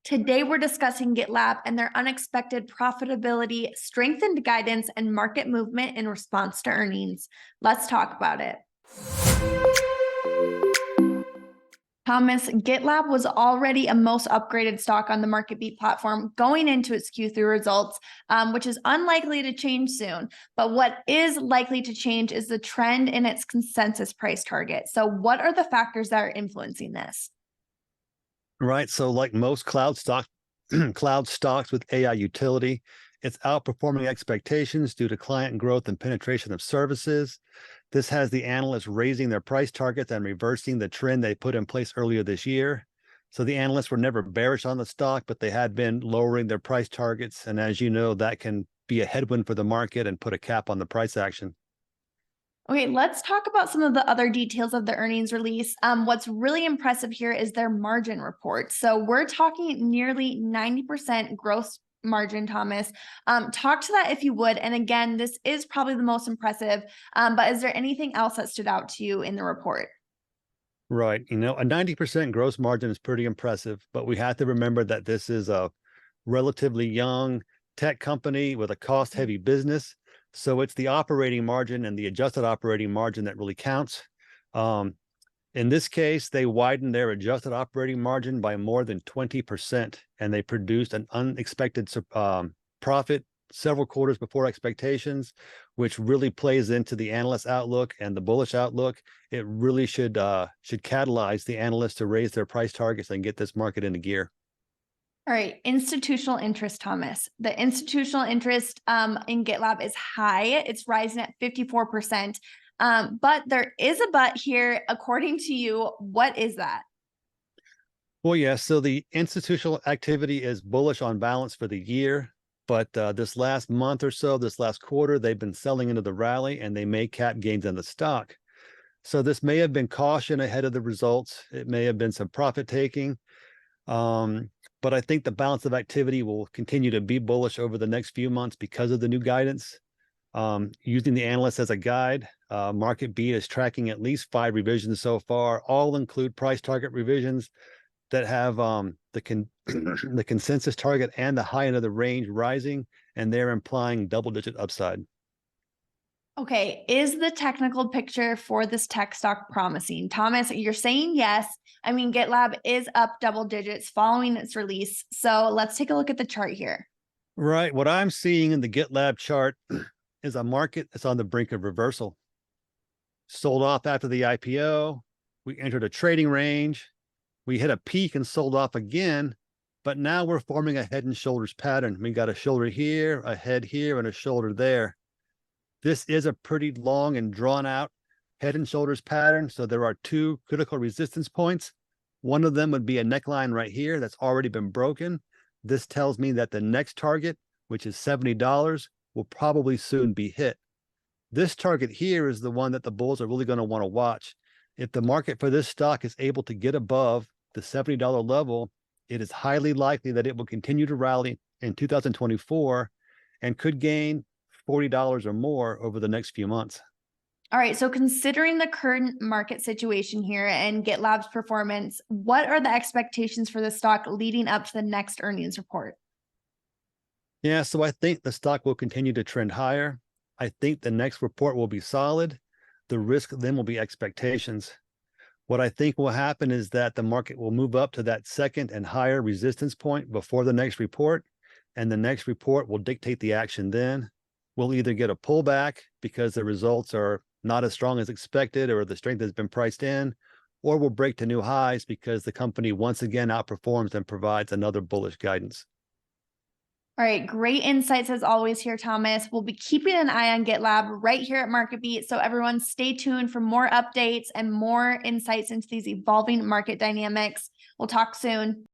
Today, we're discussing GitLab and their unexpected profitability, strengthened guidance, and market movement in response to earnings. Let's talk about it. Thomas, GitLab was already a most upgraded stock on the Marketbeat platform going into its Q3 results, which is unlikely to change soon. But what is likely to change is the trend in its consensus price target. So what are the factors that are influencing this? Right. So like most cloud stocks with AI utility, it's outperforming expectations due to client growth and penetration of services. This has the analysts raising their price targets and reversing the trend they put in place earlier this year. So the analysts were never bearish on the stock, but they had been lowering their price targets. And as you know, that can be a headwind for the market and put a cap on the price action. Okay, let's talk about some of the other details of the earnings release. What's really impressive here is their margin report. So we're talking nearly 90% gross margin, Thomas. Talk to that if you would. And again, this is probably the most impressive, but is there anything else that stood out to you in the report? Right. A 90% gross margin is pretty impressive, but we have to remember that this is a relatively young tech company with a cost-heavy business. So it's the operating margin and the adjusted operating margin that really counts. In this case, they widened their adjusted operating margin by more than 20%, and they produced an unexpected profit several quarters before expectations, which really plays into the analyst outlook and the bullish outlook. It really should catalyze the analysts to raise their price targets and get this market into gear. All right, institutional interest, Thomas. The institutional interest in GitLab is high. It's rising at 54%. But there is a but here, according to you. What is that? Well, yeah, so the institutional activity is bullish on balance for the year. But this last month or so, this last quarter, they've been selling into the rally and they may cap gains in the stock. So this may have been caution ahead of the results. It may have been some profit taking. But I think the balance of activity will continue to be bullish over the next few months because of the new guidance. Using the analysts as a guide, Marketbeat is tracking at least 5 revisions so far. All include price target revisions that have the consensus target and the high end of the range rising, and they're implying double-digit upside. Okay, is the technical picture for this tech stock promising? Thomas, you're saying yes. I mean, GitLab is up double digits following its release. So let's take a look at the chart here. Right. What I'm seeing in the GitLab chart is a market that's on the brink of reversal. Sold off after the IPO. We entered a trading range. We hit a peak and sold off again. But now we're forming a head and shoulders pattern. We got a shoulder here, a head here, and a shoulder there. This is a pretty long and drawn out head and shoulders pattern. So there are 2 critical resistance points. One of them would be a neckline right here that's already been broken. This tells me that the next target, which is $70, will probably soon be hit. This target here is the one that the bulls are really going to want to watch. If the market for this stock is able to get above the $70 level, it is highly likely that it will continue to rally in 2024 and could gain $40 or more over the next few months. All right, so considering the current market situation here and GitLab's performance, what are the expectations for the stock leading up to the next earnings report? Yeah, so I think the stock will continue to trend higher. I think the next report will be solid. The risk then will be expectations. What I think will happen is that the market will move up to that second and higher resistance point before the next report, and the next report will dictate the action then. We'll either get a pullback because the results are not as strong as expected or the strength has been priced in, or we'll break to new highs because the company once again outperforms and provides another bullish guidance. All right, great insights as always here, Thomas. We'll be keeping an eye on GitLab right here at Marketbeat. So everyone stay tuned for more updates and more insights into these evolving market dynamics. We'll talk soon.